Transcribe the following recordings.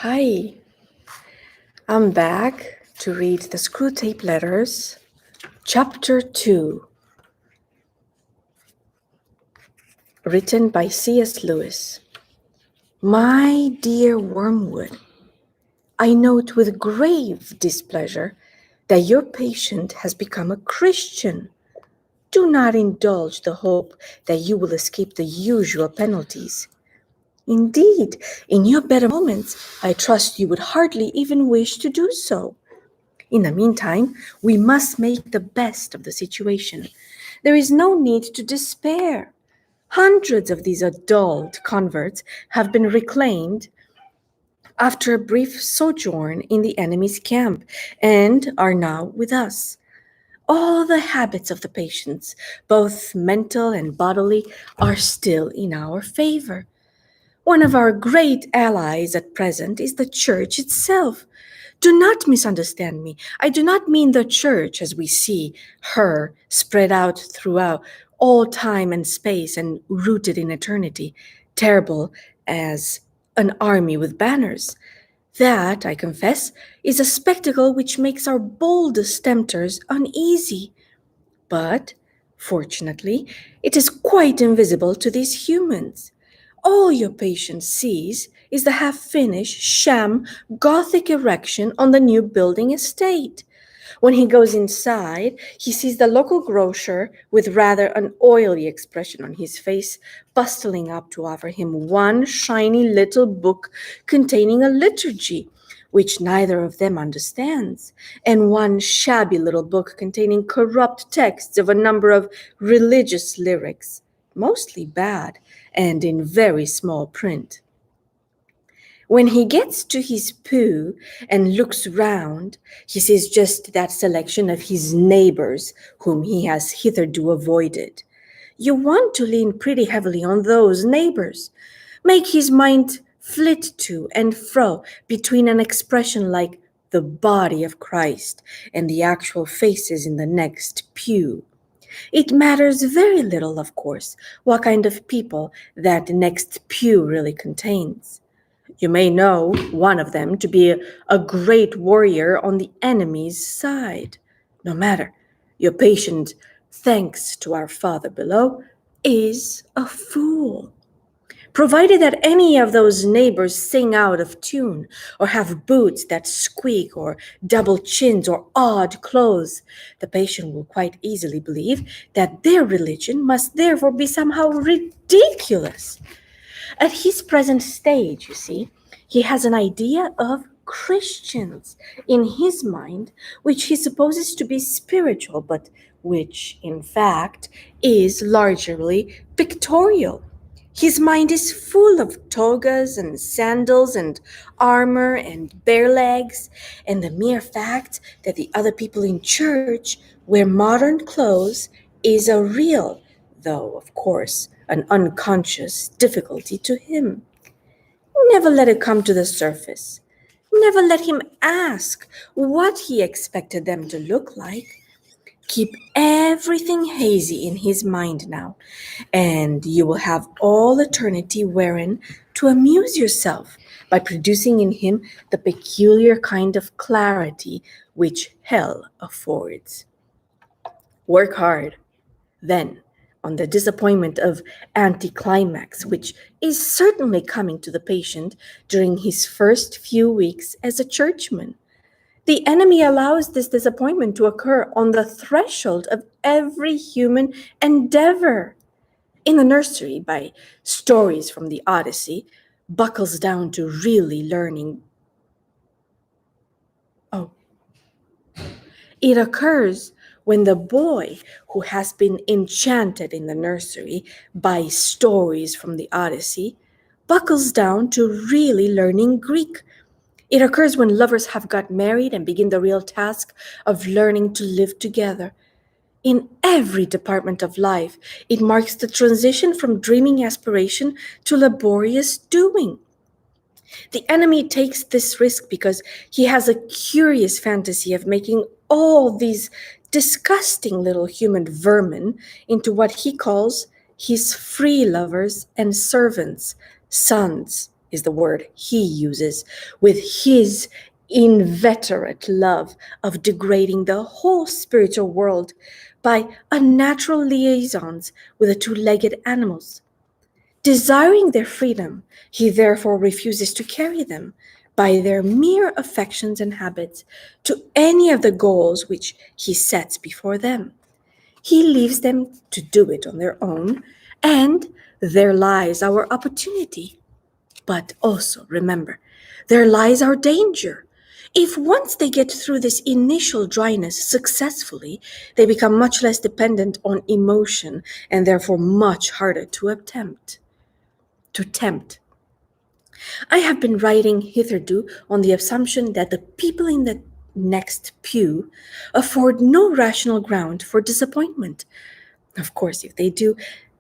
Hi, I'm back to read the Screwtape Letters, Chapter 2, written by C.S. Lewis. My dear Wormwood, I note with grave displeasure that your patient has become a Christian. Do not indulge the hope that you will escape the usual penalties. Indeed, in your better moments, I trust you would hardly even wish to do so. In the meantime, we must make the best of the situation. There is no need to despair. Hundreds of these adult converts have been reclaimed after a brief sojourn in the enemy's camp and are now with us. All the habits of the patients, both mental and bodily, are still in our favor. One of our great allies at present is the Church itself. Do not misunderstand me. I do not mean the Church as we see her spread out throughout all time and space and rooted in eternity, terrible as an army with banners. That, I confess, is a spectacle which makes our boldest tempters uneasy. But, fortunately, it is quite invisible to these humans. All your patient sees is the half-finished, sham, Gothic erection on the new building estate. When he goes inside, he sees the local grocer with rather an oily expression on his face, bustling up to offer him one shiny little book containing a liturgy, which neither of them understands, and one shabby little book containing corrupt texts of a number of religious lyrics, mostly bad, and in very small print. When he gets to his pew and looks round, he sees just that selection of his neighbors whom he has hitherto avoided. You want to lean pretty heavily on those neighbors. Make his mind flit to and fro between an expression like the body of Christ and the actual faces in the next pew. It matters very little, of course, what kind of people that next pew really contains. You may know one of them to be a great warrior on the enemy's side. No matter, your patient, thanks to our Father below, is a fool. Provided that any of those neighbors sing out of tune, or have boots that squeak, or double chins, or odd clothes, the patient will quite easily believe that their religion must therefore be somehow ridiculous. At his present stage, you see, he has an idea of Christians in his mind, which he supposes to be spiritual, but which, in fact, is largely pictorial. His mind is full of togas and sandals and armor and bare legs, and the mere fact that the other people in church wear modern clothes is a real, though, of course, an unconscious difficulty to him. Never let it come to the surface. Never let him ask what he expected them to look like. Keep everything hazy in his mind now, and you will have all eternity wherein to amuse yourself by producing in him the peculiar kind of clarity which hell affords. Work hard, then, on the disappointment of anticlimax, which is certainly coming to the patient during his first few weeks as a churchman. The enemy allows this disappointment to occur on the threshold of every human endeavor. In the nursery, by stories from the Odyssey, buckles down to really learning. Oh, it occurs when the boy who has been enchanted in the nursery by stories from the Odyssey buckles down to really learning Greek. It occurs when lovers have got married and begin the real task of learning to live together. In every department of life, it marks the transition from dreaming aspiration to laborious doing. The enemy takes this risk because he has a curious fantasy of making all these disgusting little human vermin into what he calls his free lovers and servants, sons is the word he uses, with his inveterate love of degrading the whole spiritual world by unnatural liaisons with the two-legged animals. Desiring their freedom, he therefore refuses to carry them by their mere affections and habits to any of the goals which he sets before them. He leaves them to do it on their own, and there lies our opportunity. But also remember, there lies our danger. If once they get through this initial dryness successfully, they become much less dependent on emotion and therefore much harder to tempt. I have been writing hitherto on the assumption that the people in the next pew afford no rational ground for disappointment. Of course, if they do,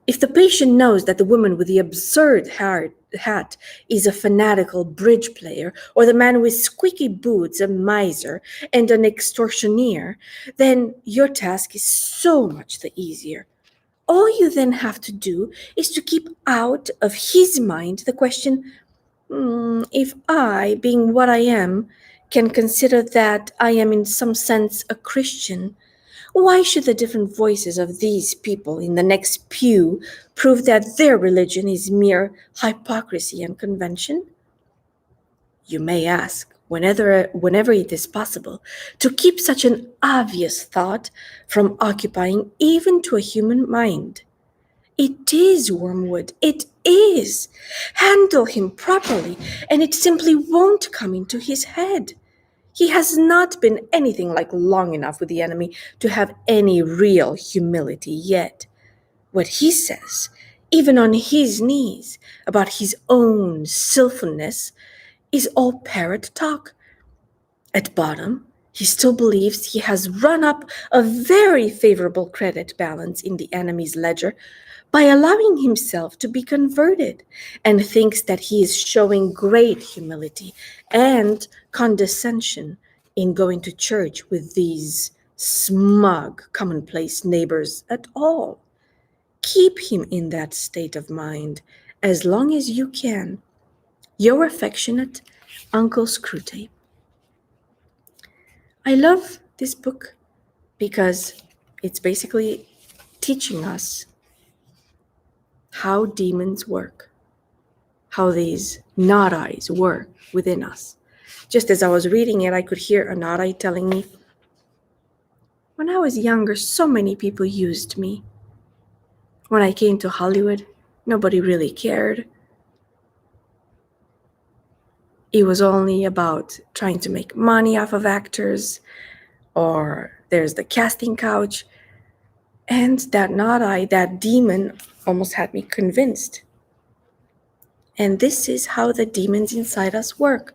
if the patient knows that the woman with the absurd hat is a fanatical bridge player, or the man with squeaky boots a miser and an extortioneer, then your task is so much the easier. All you then have to do is to keep out of his mind the question, if I, being what I am, can consider that I am in some sense a Christian, why should the different voices of these people in the next pew prove that their religion is mere hypocrisy and convention? You may ask, whenever it is possible, to keep such an obvious thought from occupying even to a human mind. It is Wormwood, it is. Handle him properly, and it simply won't come into his head. He has not been anything like long enough with the enemy to have any real humility yet. What he says, even on his knees, about his own sinfulness, is all parrot talk. At bottom, he still believes he has run up a very favorable credit balance in the enemy's ledger by allowing himself to be converted, and thinks that he is showing great humility and condescension in going to church with these smug, commonplace neighbors at all. Keep him in that state of mind as long as you can. Your affectionate Uncle Screwtape. I love this book because it's basically teaching us how demons work, how these not-I's work within us. Just as I was reading it, I could hear a not-I telling me, when I was younger, so many people used me. When I came to Hollywood, nobody really cared. It was only about trying to make money off of actors, or there's the casting couch. And that not-I, that demon, almost had me convinced. And this is how the demons inside us work.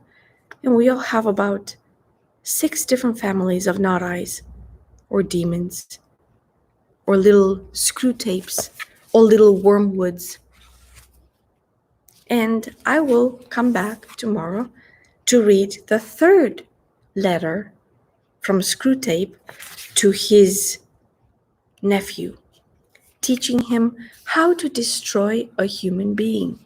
And we all have about 6 different families of not-I's, or demons, or little screw tapes, or little wormwoods. And I will come back tomorrow to read the 3rd letter from Screwtape to his nephew, teaching him how to destroy a human being.